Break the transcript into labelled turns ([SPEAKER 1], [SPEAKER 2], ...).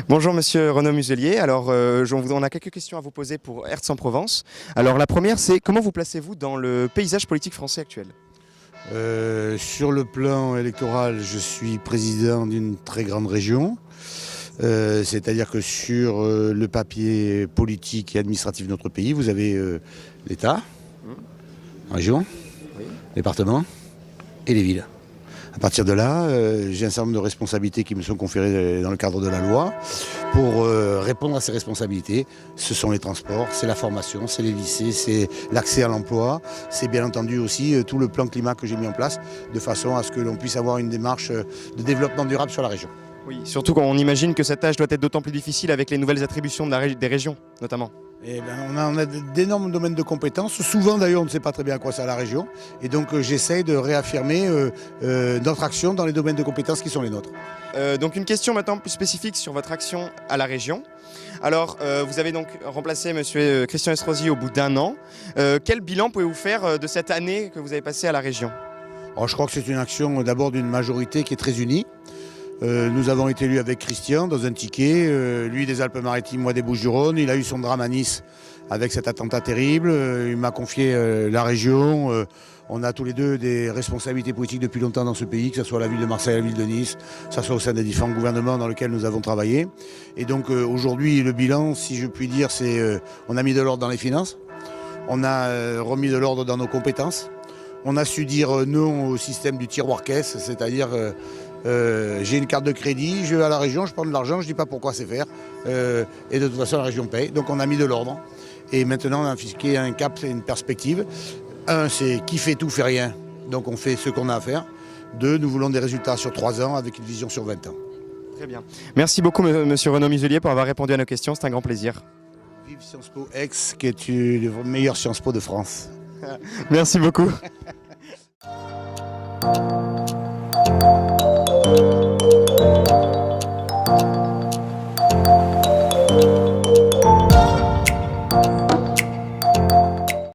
[SPEAKER 1] Bonjour Monsieur Renaud Muselier, alors on a quelques questions à vous poser pour Hertz en Provence. Alors la première c'est comment vous placez-vous dans le paysage politique français actuel?
[SPEAKER 2] Sur le plan électoral, je suis président d'une très grande région. C'est-à-dire que sur le papier politique et administratif de notre pays, vous avez l'État, la région, département et les villes. À partir de là, j'ai un certain nombre de responsabilités qui me sont conférées dans le cadre de la loi. Pour répondre à ces responsabilités, ce sont les transports, c'est la formation, c'est les lycées, c'est l'accès à l'emploi, c'est bien entendu aussi tout le plan climat que j'ai mis en place, de façon à ce que l'on puisse avoir une démarche de développement durable sur la région.
[SPEAKER 1] Oui, surtout quand on imagine que cette tâche doit être d'autant plus difficile avec les nouvelles attributions des régions, notamment.
[SPEAKER 2] Eh ben, on a d'énormes domaines de compétences. Souvent d'ailleurs on ne sait pas très bien à quoi sert la région. Et donc j'essaye de réaffirmer notre action dans les domaines de compétences qui sont les nôtres.
[SPEAKER 1] Donc une question maintenant plus spécifique sur votre action à la région. Alors vous avez donc remplacé Monsieur Christian Estrosi au bout d'1 an. Quel bilan pouvez-vous faire de cette année que vous avez passée à la région?
[SPEAKER 2] Alors, je crois que c'est une action d'abord d'une majorité qui est très unie. Nous avons été élus avec Christian dans un ticket, lui des Alpes-Maritimes, moi des Bouches-du-Rhône. Il a eu son drame à Nice avec cet attentat terrible. Il m'a confié la région. On a tous les deux des responsabilités politiques depuis longtemps dans ce pays, que ce soit la ville de Marseille, la ville de Nice, que ce soit au sein des différents gouvernements dans lesquels nous avons travaillé. Et donc aujourd'hui, le bilan, si je puis dire, c'est on a mis de l'ordre dans les finances, on a remis de l'ordre dans nos compétences, on a su dire non au système du tiroir-caisse, c'est-à-dire j'ai une carte de crédit, je vais à la région, je prends de l'argent, je ne dis pas pourquoi c'est faire. Et de toute façon, la région paye. Donc on a mis de l'ordre. Et maintenant, on a fixé un cap et une perspective. Un, c'est qui fait tout, fait rien. Donc on fait ce qu'on a à faire. Deux, nous voulons des résultats sur 3 ans avec une vision sur 20 ans.
[SPEAKER 1] Très bien. Merci beaucoup Monsieur Renaud Muselier pour avoir répondu à nos questions, c'est un grand plaisir.
[SPEAKER 2] Vive Sciences Po Aix, qui est le meilleur Sciences Po de France.
[SPEAKER 1] Merci beaucoup.